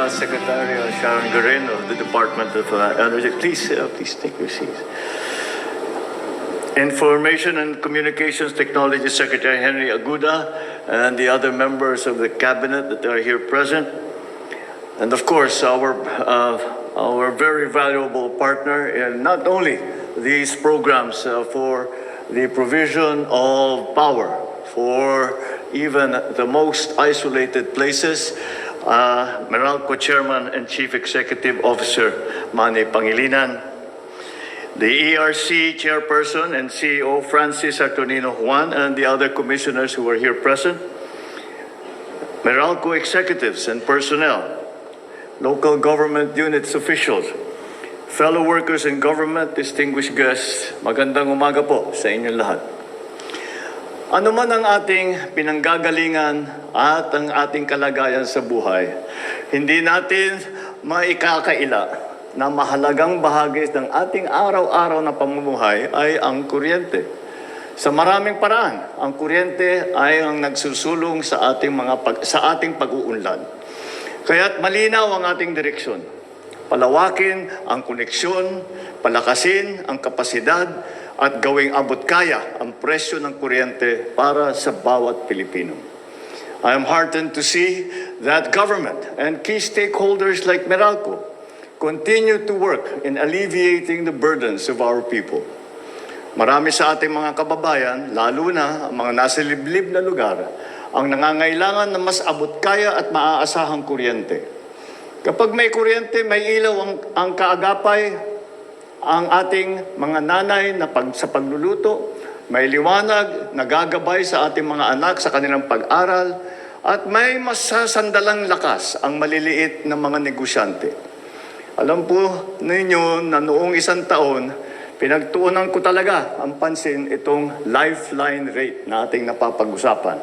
Secretary Sharon Garin of the Department of Energy. Please take your seats. Information and Communications Technology Secretary Henry Aguda and the other members of the cabinet that are here present. And of course, our very valuable partner in not only these programs for the provision of power for even the most isolated places, Meralco Chairman and Chief Executive Officer Manny Pangilinan, the ERC Chairperson and CEO Francis Saturnino Juan, and the other commissioners who are here present, Meralco executives and personnel, local government units officials, fellow workers in government, distinguished guests, magandang umaga po sa inyong lahat. Ano man ang ating pinanggagalingan at ang ating kalagayan sa buhay, hindi natin maikakaila na mahalagang bahagi ng ating araw-araw na pamumuhay ay ang kuryente. Sa maraming paraan, ang kuryente ay ang nagsusulong sa ating pag-uunlad. Kaya't malinaw ang ating direksyon. Palawakin ang koneksyon, palakasin ang kapasidad, at gawing abot kaya ang presyo ng kuryente para sa bawat Pilipino. I am heartened to see that government and key stakeholders like Meralco continue to work in alleviating the burdens of our people. Marami sa ating mga kababayan, lalo na ang mga nasa liblib na lugar, ang nangangailangan na mas abot kaya at maaasahang kuryente. Kapag may kuryente, may ilaw ang kaagapay, ang ating mga nanay na sa pagluluto, may liwanag, nagagabay sa ating mga anak sa kanilang pag-aral, at may masasandalang lakas ang maliliit na mga negosyante. Alam po ninyo na noong isang taon, pinagtuunan ko talaga ang pansin itong lifeline rate na ating napapag-usapan.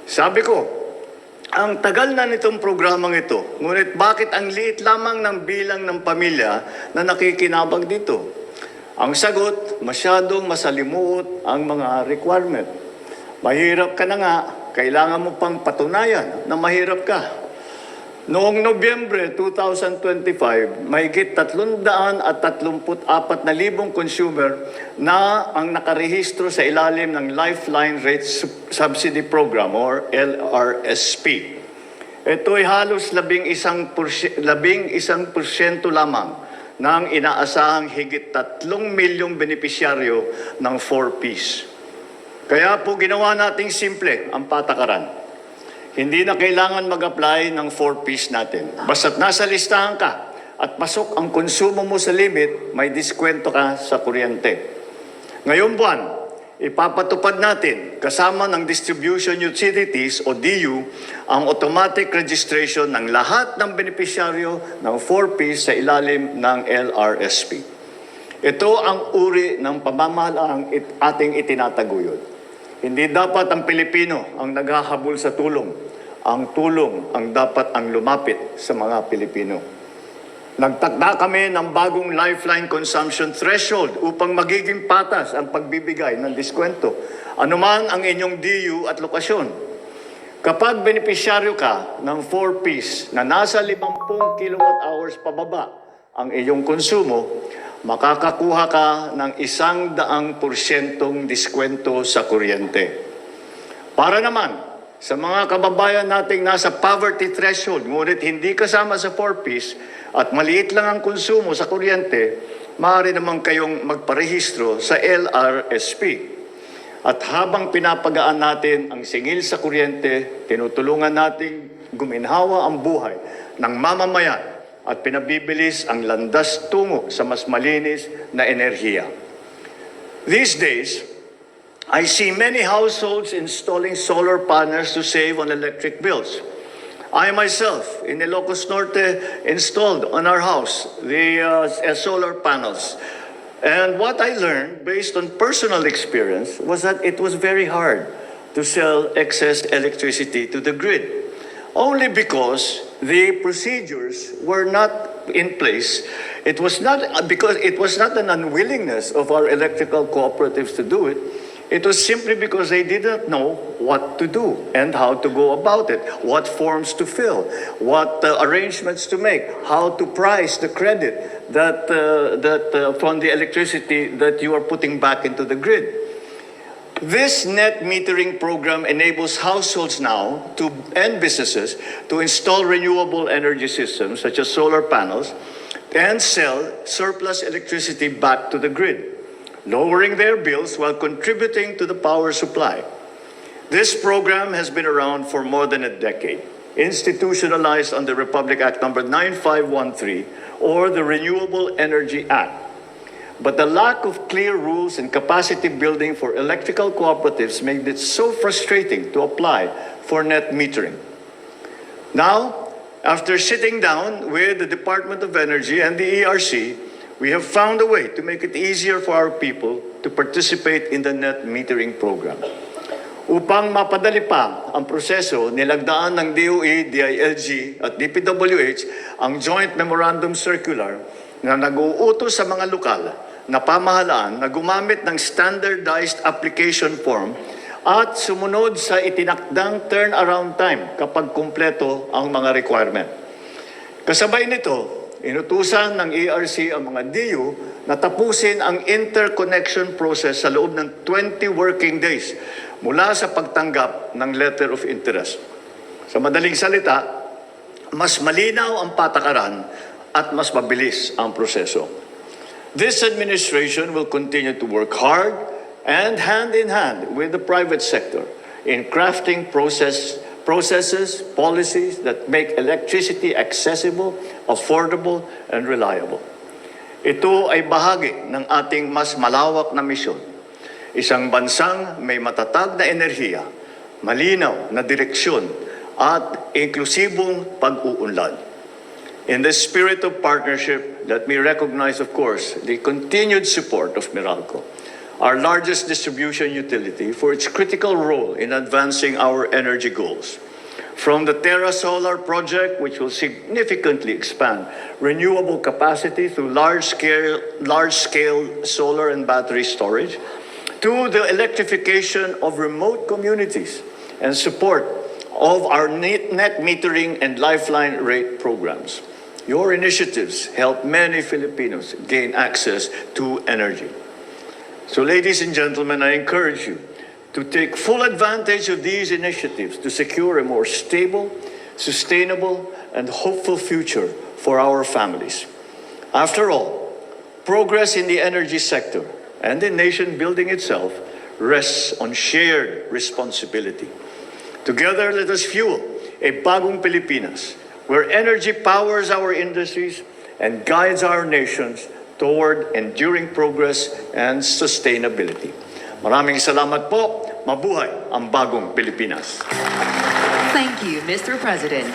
Sabi ko, ang tagal na nitong programang ito, ngunit bakit ang liit lamang ng bilang ng pamilya na nakikinabang dito? Ang sagot, masyadong masalimuot ang mga requirement. Mahirap ka na nga, kailangan mo pang patunayan na mahirap ka. Noong Nobyembre 2025, mahigit 334,000 consumer na ang nakarehistro sa ilalim ng Lifeline Rate Subsidy Program or LRSP. Ito ay halos 11% lamang ng inaasahang higit 3 milyong benepisyaryo ng 4Ps. Kaya po ginawa nating simple ang patakaran. Hindi na kailangan mag-apply ng 4Ps natin. Basta't nasa listahan ka at pasok ang konsumo mo sa limit, may diskwento ka sa kuryente. Ngayong buwan, ipapatupad natin kasama ng distribution utilities o DU ang automatic registration ng lahat ng benepisyaryo ng 4Ps sa ilalim ng LRSP. Ito ang uri ng pamamahalaang ating itinataguyod. Hindi dapat ang Pilipino ang naghahabol sa tulong. Ang tulong ang dapat ang lumapit sa mga Pilipino. Nagtakda kami ng bagong lifeline consumption threshold upang magiging patas ang pagbibigay ng diskwento. Anuman ang inyong DU at lokasyon. Kapag benepisyaryo ka ng 4Ps na nasa 50 kilowatt-hours pababa ang iyong konsumo, makakakuha ka ng 100% diskwento sa kuryente. Para naman sa mga kababayan nating nasa poverty threshold, ngunit hindi kasama sa 4Ps at maliit lang ang konsumo sa kuryente, maaari naman kayong magparehistro sa LRSP. At habang pinapagaan natin ang singil sa kuryente, tinutulungan nating guminhawa ang buhay ng mamamayan at pinabibilis ang landas tungo sa mas malinis na enerhiya. These days, I see many households installing solar panels to save on electric bills. I myself, in Ilocos Norte, installed on our house the solar panels. And what I learned, based on personal experience, was that it was very hard to sell excess electricity to the grid. Only because the procedures were not in place. It was not because it was not an unwillingness of our electrical cooperatives to do it. It was simply because they didn't know what to do and how to go about it, what forms to fill, what arrangements to make, how to price the credit from the electricity that you are putting back into the grid. This net metering program enables households now and businesses to install renewable energy systems such as solar panels and sell surplus electricity back to the grid, lowering their bills while contributing to the power supply. This program has been around for more than a decade, institutionalized under Republic Act number 9513 or the Renewable Energy Act. But the lack of clear rules and capacity building for electrical cooperatives made it so frustrating to apply for net metering. Now, after sitting down with the Department of Energy and the ERC, we have found a way to make it easier for our people to participate in the net metering program. Upang mapadali pa ang proseso, nilagdaan ng DOE, DILG at DPWH ang Joint Memorandum Circular na nag-uutos sa mga lokal na pamahalaan na gumamit ng standardized application form at sumunod sa itinakdang turnaround time kapag kumpleto ang mga requirement. Kasabay nito, inutusan ng ERC ang mga DU na tapusin ang interconnection process sa loob ng 20 working days mula sa pagtanggap ng letter of interest. Sa madaling salita, mas malinaw ang patakaran at mas mabilis ang proseso. This administration will continue to work hard and hand in hand with the private sector in crafting processes, policies that make electricity accessible, affordable, and reliable. Ito ay bahagi ng ating mas malawak na misyon. Isang bansang may matatag na enerhiya, malinaw na direksyon, at inklusibong pag-uunlad. In the spirit of partnership, let me recognize, of course, the continued support of Meralco, our largest distribution utility, for its critical role in advancing our energy goals. From the Terra Solar project, which will significantly expand renewable capacity through large-scale solar and battery storage, to the electrification of remote communities and support of our net metering and lifeline rate programs. Your initiatives help many Filipinos gain access to energy. So, ladies and gentlemen, I encourage you to take full advantage of these initiatives to secure a more stable, sustainable, and hopeful future for our families. After all, progress in the energy sector and the nation building itself rests on shared responsibility. Together, let us fuel a bagong Pilipinas where energy powers our industries and guides our nations toward enduring progress and sustainability. Maraming salamat po. Mabuhay ang bagong Pilipinas. Thank you, Mr. President.